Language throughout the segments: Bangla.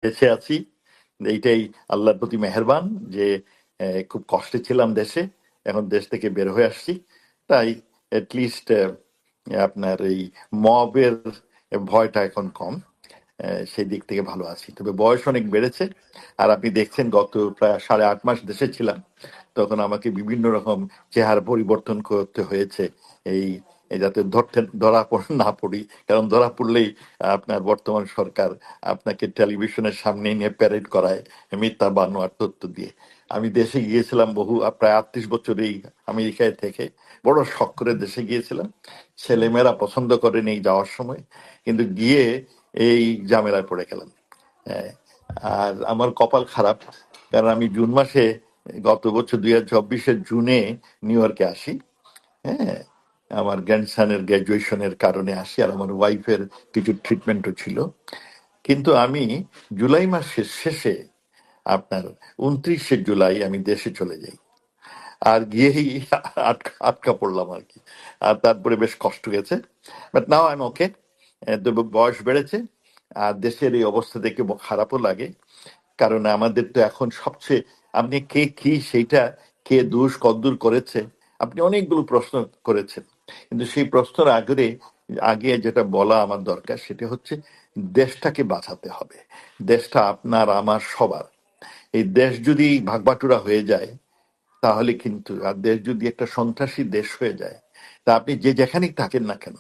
দেশে আছি, এইটাই আল্লাহর প্রতি মেহেরবান যে খুব কষ্টে ছিলাম দেশে, এখন দেশ থেকে বের হয়ে আসছি। তাই লিস্ট আপনার এই মবের ভয়টা এখন কম। সেই দিক থেকে ভালো আছি, তবে বয়স অনেক বেড়েছে। আর আপনি দেখছেন গত প্রায় 8.5 মাস দেশে ছিলাম, তখন আমাকে বিভিন্ন রকম চেহারা পরিবর্তন করতে হয়েছে এই যাতে না পড়ি। কারণ ধরা পড়লেই আপনার বর্তমান সরকার আপনাকে টেলিভিশনের সামনে নিয়ে প্যারেড করায় মিথ্যা বানোয়ার তথ্য দিয়ে। আমি দেশে গিয়েছিলাম বহু প্রায় 38 বছর এই আমেরিকায় থেকে, বড় শখ করে দেশে গিয়েছিলাম। ছেলেমেয়েরা পছন্দ করেনি এই যাওয়ার সময়, কিন্তু গিয়ে এই ঝামেলায় পড়ে গেলাম। হ্যাঁ, আর আমার কপাল খারাপ, কারণ আমি জুন মাসে, গত বছর 2024-এর জুনে নিউ ইয়র্কে আসি। হ্যাঁ, আমার গ্র্যান্ডসনের গ্র্যাজুয়েশনের কারণে আসি, আর আমার ওয়াইফের কিছু ট্রিটমেন্টও ছিল। কিন্তু আমি জুলাই মাসের শেষে, আপনার 29শে জুলাই আমি দেশে চলে যাই। আর গিয়েই আটকা পড়লাম আর কি। আর তারপরে বেশ কষ্ট গেছে, বাট নাও আই এম ওকে। তবে বয়স বেড়েছে, আর দেশের এই অবস্থা দেখে খারাপও লাগে। কারণ আমাদের তো এখন সবচেয়ে, আপনি কে কি সেইটা, কে দোষ কদ্দূর করেছে, আপনি অনেকগুলো প্রশ্ন করেছেন, কিন্তু সেই প্রশ্নের আগে যেটা বলা আমার দরকার সেটা হচ্ছে দেশটাকে বাঁচাতে হবে। দেশটা আপনার আমার সবার। এই দেশ যদি ভাগবাটুরা হয়ে যায়, তাহলে কিন্তু, আর দেশ যদি একটা সন্ত্রাসী দেশ হয়ে যায়, তা আপনি যে যেখানেই থাকেন না কেন,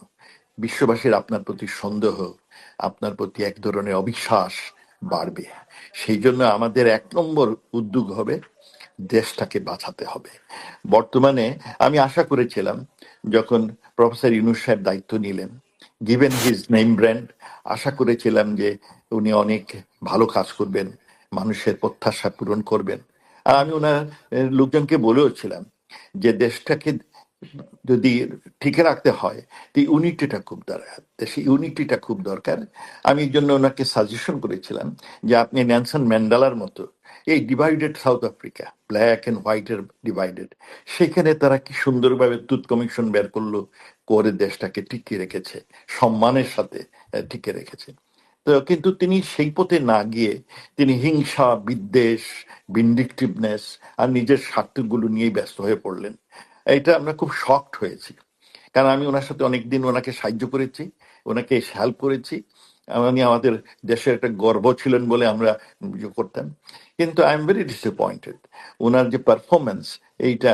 বিশ্ববাসীর আপনার প্রতি সন্দেহ, আপনার প্রতি এক ধরনের অবিশ্বাস বাড়বে। সেই জন্য আমাদের 1 নম্বর উদ্যোগ হবে দেশটাকে বাঁচাতে হবে। বর্তমানে আমি আশা করেছিলাম, যখন প্রফেসর ইউনূস সাহেব দায়িত্ব নিলেন, গিভেন হিজ নেম ব্র্যান্ড, আশা করেছিলাম যে উনি অনেক ভালো কাজ করবেন, মানুষের প্রত্যাশা পূরণ করবেন। আর আমি ওনার লোকজনকে বলেও ছিলাম যে দেশটাকে যদি ঠিক রাখতে হয়, তো ইউনিটিটা খুব দরকার, দেশে ইউনিটিটা খুব দরকার। আমি এই জন্য ওনাকে সাজেশন করেছিলাম যে আপনি নেলসন ম্যান্ডেলার মতো, এই divided south Africa, black and হোয়াইটের ডিভাইডেড, সেখানে তারা কি সুন্দরভাবে তুত কমিশন বের করলো, করে দেশটাকে টিকিয়ে রেখেছে, সম্মানের সাথে টিকে রেখেছে। তো কিন্তু তিনি সেই পথে না গিয়ে তিনি হিংসা, বিদ্বেষ, ভিন্ডিকটিভনেস আর নিজের স্বার্থগুলো নিয়েই ব্যস্ত হয়ে পড়লেন। এটা আমরা খুব শকড হয়েছি, কারণ আমি ওনার সাথে অনেকদিন ওনাকে সাহায্য করেছি, ওনাকে হেল্প করেছি। উনি আমাদের দেশের একটা গর্ব ছিলেন বলে আমরা করতাম। কিন্তু আই এম ভেরি ডিসঅ্যাপয়েন্টেড, ওনার যে পারফরমেন্স, এইটা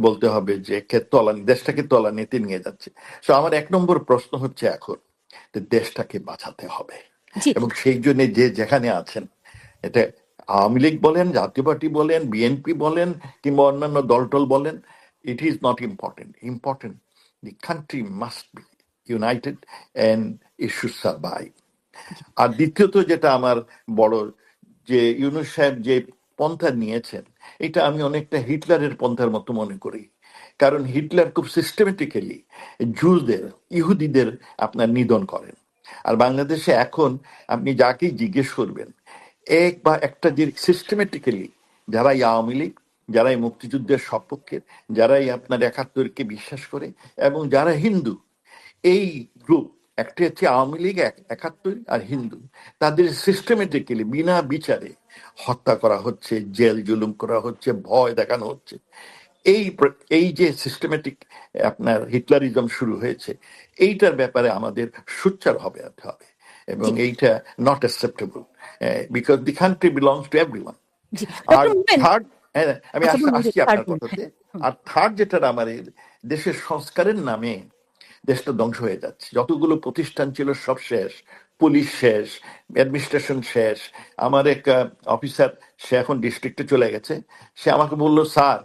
বলতে হবে যে দেশটাকে তলানিতে নিয়ে যাচ্ছে। সো আমার 1 নম্বর প্রশ্ন হচ্ছে এখন যে দেশটাকে বাঁচাতে হবে, জি। এবং সেই জন্য যে যেখানে আছেন, এটা আওয়ামী লীগ বলেন, জাতীয় পার্টি বলেন, বিএনপি বলেন, কিংবা অন্যান্য দলটল বলেন, it is not important. Important, the country must be united and it should survive. আর দ্বিতীয়ত যেটা আমার বড়, যে ইউনূস সাহেব যে পন্থা নিয়েছেন, এটা আমি অনেকটা হিটলারের পন্থার মতো মনে করি। কারণ হিটলার খুব সিস্টেমেটিক্যালি জুজদের, ইহুদিদের আপনার নিধন করেন। আর বাংলাদেশে এখন আপনি যাকেই জিজ্ঞেস করবেন, একটা যে সিস্টেমেটিক্যালি, যারা এই আওয়ামী লীগ, যারা এই মুক্তিযুদ্ধের সপক্ষে, যারা এই আপনার 71-কে বিশ্বাস করে, এবং যারা হিন্দু, এই গ্রুপ, একটা হচ্ছে আওয়ামী লীগ, 71 আর হিন্দু, তাদের সিস্টেমেটিক্যালি বিনা বিচারে হত্যা করা হচ্ছে, জেল জুলুম করা হচ্ছে, ভয় দেখানো হচ্ছে। এই যে সিস্টেমেটিক আপনার হিটলারিজম শুরু হয়েছে, এইটার ব্যাপারে আমাদের সোচ্চার হবে হবে, এবং জি। এইটা not acceptable, because the country belongs to everyone. জি, আর ডক্টর মোমেন। থার্ড, আমি আচ্ছা, বলুন যে আসছি থার্ড আপনার বলুন। কথাতে। হ্যাঁ। হুম। আর থার্ড যেটা, আমাদের দেশের সংস্কারের নামে দেশটা ধ্বংস হয়ে যাচ্ছে, যতগুলো প্রতিষ্ঠান ছিল সব শেষ, পুলিশ শেষ, অ্যাডমিনিস্ট্রেশন শেষ। আমার এক অফিসার, সে এখন ডিস্ট্রিক্টে চলে গেছে, সে আমাকে বলল, স্যার,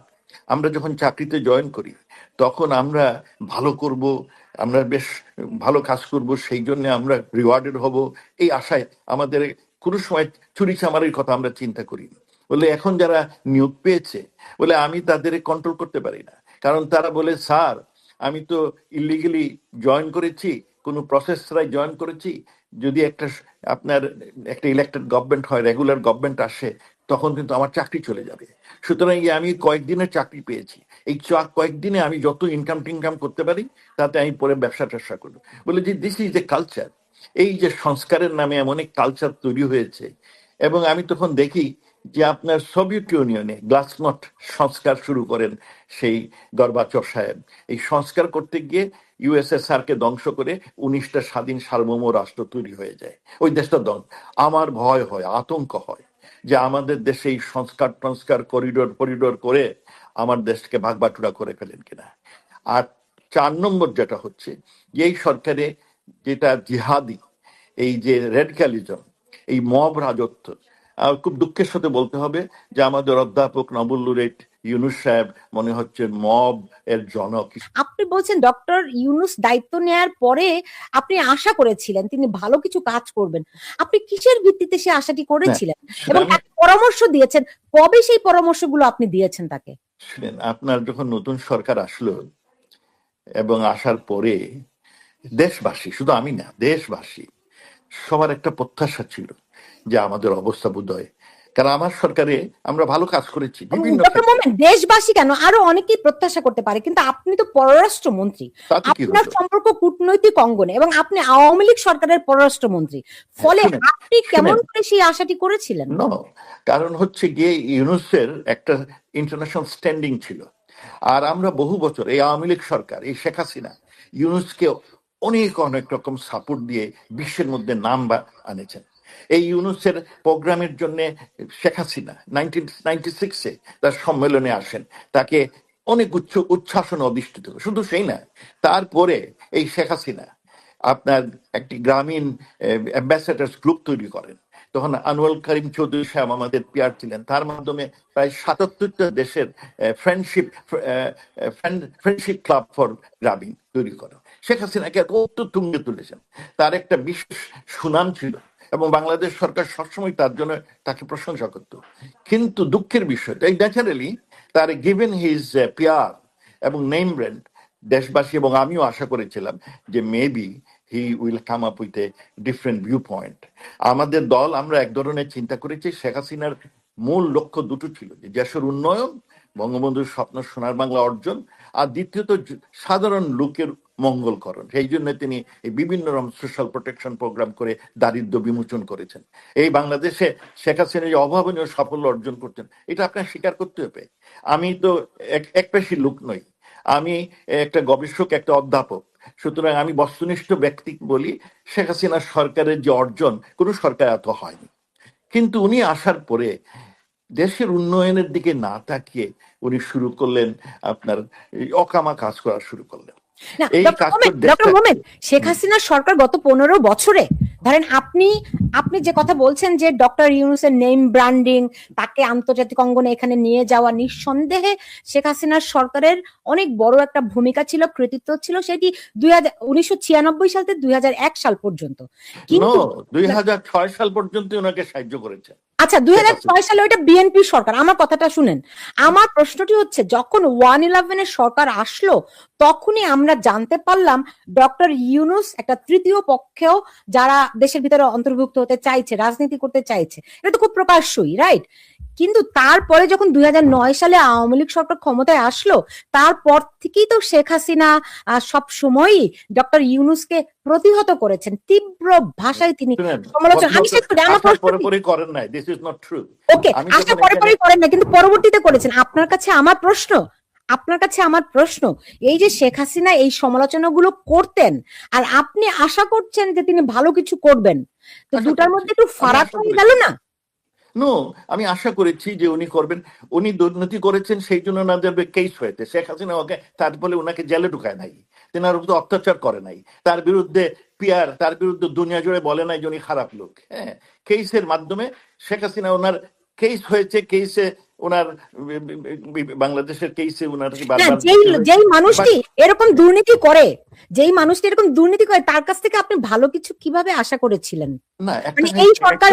আমরা যখন চাকরিতে জয়েন করি তখন আমরা ভালো করব, আমরা বেশ ভালো কাজ করব, সেই জন্য আমরা রিওয়ার্ডেড হব, এই আশায় আমাদের কোনো সময় চুরি চামারির কথা আমরা চিন্তা করি। বলে এখন যারা নিয়োগ পেয়েছে, বলে আমি তাদের কন্ট্রোল করতে পারি না, কারণ তারা বলে, স্যার, আমি তো ইলিগালি জয়েন করেছি, কোনো প্রসেস ছাড়াই জয়েন করেছি, যদি আপনার একটা ইলেক্টেড গভর্নমেন্ট হয়, রেগুলার গভর্নমেন্ট আসে, তখন কিন্তু আমার চাকরি চলে যাবে। সুতরাং আমি কয়েকদিনের চাকরি পেয়েছি, এই কয়েকদিনে আমি যত ইনকাম টিনকাম করতে পারি, তাতে আমি পরে ব্যবসা ট্যাবসা করবো। বলে যে দিস ইজ এ কালচার। এই যে সংস্কারের নামে এমন এক কালচার তৈরি হয়েছে, এবং আমি তখন দেখি যে আপনার সোভিয়েত ইউনিয়নে গ্লাসনট সংস্কার শুরু করেন সেই গর্বাচভ সাহেব। এই সংস্কার করতে গিয়ে ইউএসএসআর কে ধ্বংস করে 19টা স্বাধীন সার্বভৌম রাষ্ট্র তৈরি হয়ে যায়, ওই দেশটা আমার ভয় হয়, আতঙ্ক হয় যে আমাদের দেশে এই সংস্কার টংস্কার করিডোর করিডোর করে আমার দেশকে ভাগবাটুরা করে ফেলেন কিনা। আর 4 নম্বর যেটা হচ্ছে যে এই সরকারে যেটা জিহাদি, এই যে রেডিক্যালিজম, এই মব রাজত্ব, খুব দুঃখের সাথে বলতে হবে যে আমাদের অধ্যাপক নবুল্লুরেট ইউনুস সাহেব মনে হচ্ছে মব এর জনক। আপনি বলছেন ডক্টর ইউনুস দায়িত্ব নেয়ার পরে আপনি আশা করেছিলেন তিনি ভালো কিছু কাজ করবেন, আপনি কিসের ভিত্তিতে সে আশাটি করেছিলেন এবং তাকে পরামর্শ দিয়েছেন? কবে সেই পরামর্শগুলো আপনি দিয়েছেন তাকে? শুনেন, আপনার যখন নতুন সরকার আসলো এবং আসার পরে দেশবাসী, শুধু আমি না, দেশবাসী সবার একটা প্রত্যাশা ছিল যে আমাদের অবস্থা বোধহয়, কারণ আমার সরকারে আমরা ভালো কাজ করেছি বিভিন্ন দেশবাসী কেন, আরো অনেকেই প্রত্যাশা করতে পারে, কিন্তু আপনি তো পররাষ্ট্রমন্ত্রী, আপনার সম্পর্ক কূটনৈতিক অঙ্গনে, এবং আপনি আওয়ামী লীগ সরকারের পররাষ্ট্রমন্ত্রী, ফলে আপনি কেমন করে সেই আশাটি করেছিলেন? কারণ হচ্ছে গিয়ে ইউনুসের একটা ইন্টারন্যাশনাল স্ট্যান্ডিং ছিল, আর আমরা বহু বছর এই আওয়ামী লীগ সরকার, এই শেখ হাসিনা ইউনুসকে অনেক অনেক রকম সাপোর্ট দিয়ে বিশ্বের মধ্যে নাম আনেছেন। এই ইউনুসের প্রোগ্রামের জন্য শেখ হাসিনা 1996-এ তার সম্মেলনে আসেন, তাকে অনেক উচ্ছ্বাসনে অধিষ্ঠিত। শুধু সেই না, তারপরে এই শেখ হাসিনা আপনার একটি গ্রামীণ অ্যাম্বাসেডার্স গ্রুপ তৈরি করেন। তখন আনোয়ার করিম চৌধুরী সাহেব আমাদের পিয়ার ছিলেন, তার মাধ্যমে প্রায় 77টা দেশের ফ্রেন্ডশিপ ক্লাব ফর গ্রামীণ তৈরি করেন। শেখ হাসিনাকে এত তুঙ্গে তুলেছেন, তার একটা বিশেষ সুনাম ছিল এবং বাংলাদেশ সরকার সবসময় তার জন্য তাকে প্রশংসা করত। কিন্তু দুঃখের বিষয়, এই ন্যাচারালি তার গিভেন হিজ পিয়ার এবং নেম ব্র্যান্ড, দেশবাসী এবং আমিও আশা করেছিলাম যে maybe he will come up with a different view point. আমাদের দল আমরা এক ধরনের চিন্তা করেছি, শেখ হাসিনার মূল লক্ষ্য দুটো ছিল, যে দেশের উন্নয়ন, বঙ্গবন্ধুর স্বপ্ন সোনার বাংলা অর্জন, আর দ্বিতীয়ত সাধারণ লোকের মঙ্গলকরণ। সেই জন্য তিনি এই বিভিন্ন রকম সোশ্যাল প্রোটেকশন প্রোগ্রাম করে দারিদ্র বিমোচন করেছেন। এই বাংলাদেশে শেখ হাসিনা যে অভাবনীয় সাফল্য অর্জন করছেন, এটা আপনার স্বীকার করতে হবে। আমি তো এক পেশি লোক নই, আমি একটা গবেষক, একটা অধ্যাপক, সুতরাং আমি বস্তুনিষ্ঠ ব্যক্তি বলি, শেখ হাসিনার সরকারের যে অর্জন কোনো সরকার এত হয়নি। কিন্তু উনি আসার পরে দেশের উন্নয়নের দিকে না তাকিয়ে উনি শুরু করলেন আপনার অকামা কাজ করা শুরু করলেন। শেখ হাসিনার সরকার গত 15 বছরে, ধরেন আপনি যে কথা বলছেন যে ডক্টর ইউনুসের নেম ব্র্যান্ডিং, তাকে আন্তর্জাতিক অঙ্গনে এখানে নিয়ে যাওয়া, নিঃসন্দেহে শেখ হাসিনার সরকারের অনেক বড় একটা ভূমিকা ছিল, কৃতিত্ব ছিল, সেটি 1996 সাল থেকে 2001 সাল পর্যন্ত। কিন্তু 2006 সাল পর্যন্ত ওনাকে সাহায্য করেছে। আচ্ছা, 2006 সালে ওইটা বিএনপি সরকার। আমার কথাটা শুনেন, আমার প্রশ্নটি হচ্ছে, যখন 111 সরকার আসলো তখনই আমরা জানতে পারলাম ডক্টর ইউনুস একটা তৃতীয় পক্ষেও যারা দেশের ভিতরে অন্তর্ভুক্ত হতে চাইছে, রাজনীতি করতে চাইছে, এটা তো খুব প্রকাশ্যই, রাইট? কিন্তু তারপরে যখন 2009 সালে আওয়ামী লীগ সরকার ক্ষমতায় আসলো, তারপর থেকেই তো শেখ হাসিনা সব সময়ই ডক্টর ইউনুসকে প্রতিহত করেছেন, তীব্র ভাষায় তিনি সমালোচনা। কিন্তু পরবর্তীতে করেছেন। আপনার কাছে আমার প্রশ্ন, এই যে শেখ হাসিনা এই সমালোচনাগুলো করতেন আর আপনি আশা করছেন যে তিনি ভালো কিছু করবেন, তো দুটার মধ্যে একটু ফারাক হয়ে গেল না? আমি আশা করেছি যে উনি করবেন। উনি দুর্নীতি করেছেন, সেই জন্য ওনাদের কেস হয়েছে। শেখ হাসিনা ওকে তারপরে ওনাকে জেলে ঢুকায় নাই, তেনার উপর অত্যাচার করে নাই, তার বিরুদ্ধে তার বিরুদ্ধে দুনিয়া জুড়ে বলে নাই যে উনি খারাপ লোক। হ্যাঁ, কেসের মাধ্যমে শেখ হাসিনা ওনার কেস হয়েছে, কেসে ওনার বাংলাদেশের কেসে ওনার যেই মানুষটি এরকম দুর্নীতি করে, তার কাছ থেকে আপনি ভালো কিছু কিভাবে আশা করেছিলেন? না, এই সরকার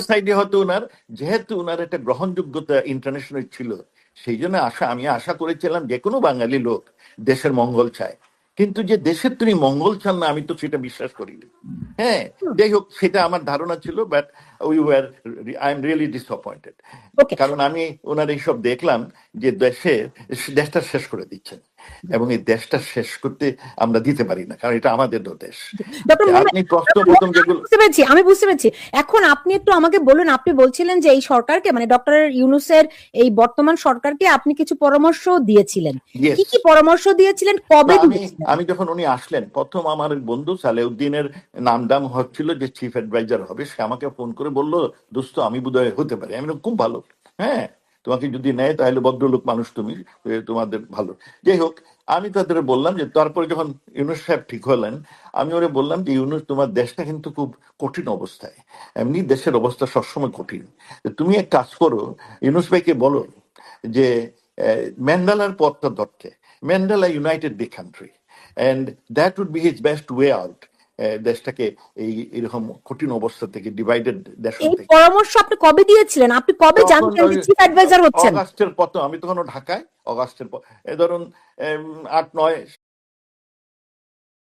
সাইডে হয়তো ওনার, যেহেতু ওনার একটা গ্রহণযোগ্যতা ইন্টারন্যাশনাল ছিল, সেই জন্য আমি আশা করেছিলাম যে কোনো বাঙালি লোক দেশের মঙ্গল চায়। কিন্তু যে দেশের তিনি মঙ্গল চান না, আমি তো সেটা বিশ্বাস করি। হ্যাঁ, যাই হোক, সেটা আমার ধারণা ছিল, but I am really disappointed. কারণ আমি ওনার এইসব দেখলাম যে দেশটা শেষ করে দিচ্ছেন। এবং এই দেশটা শেষ করতে আমরা দিতে পারি না, কারণ এটা আমাদেরও দেশ। ডক্টর মোহাম্মদ, আপনি প্রশ্ন প্রথম যেগুলো আমি বুঝতে পেরেছি। এখন আপনি একটু আমাকে বলুন, আপনি বলছিলেন যে এই সরকারকে, মানে ডক্টর ইউনূসের এই বর্তমান সরকারকে আপনি কিছু পরামর্শ দিয়েছিলেন। কি কি পরামর্শ দিয়েছিলেন, কবে দিয়েছিলেন? আমি যখন উনি আসলেন প্রথম, আমার বন্ধু সালেউদ্দিনের নামদাম হচ্ছিল যে চিফ অ্যাডভাইজার হবে, সে আমাকে ফোন করে বলল, দোস্ত আমি বোধহয় হতে পারি। আমি বললাম, খুব ভালো, হ্যাঁ তোমাকে যদি নেয় তাহলে ভদ্রলোক মানুষ তুমি, তোমাদের ভালো। যাই হোক, আমি তাদের বললাম যে, তারপরে যখন ইউনূস সাহেব ঠিক হলেন, আমি ওরে বললাম যে, ইউনূস তোমার দেশটা কিন্তু খুব কঠিন অবস্থায়, এমনি দেশের অবস্থা সবসময় কঠিন, তুমি এক কাজ করো, ইউনূস ভাইকে বলো যে ম্যান্ডেলার পথটা ধরতে। Mandela united the country, and that would be his best way out, দেশটাকে এরকম কঠিন অবস্থা থেকে, ডিভাইডেড দেশ এই থেকে। পরামর্শ আপনি কবে দিয়েছিলেন? আপনি কবে জানতেন যে চিফ অ্যাডভাইজার হচ্ছেন? অগাস্টের প্রথম, আমি তখন ঢাকায়, অগাস্টের পর, ধরুন 8-9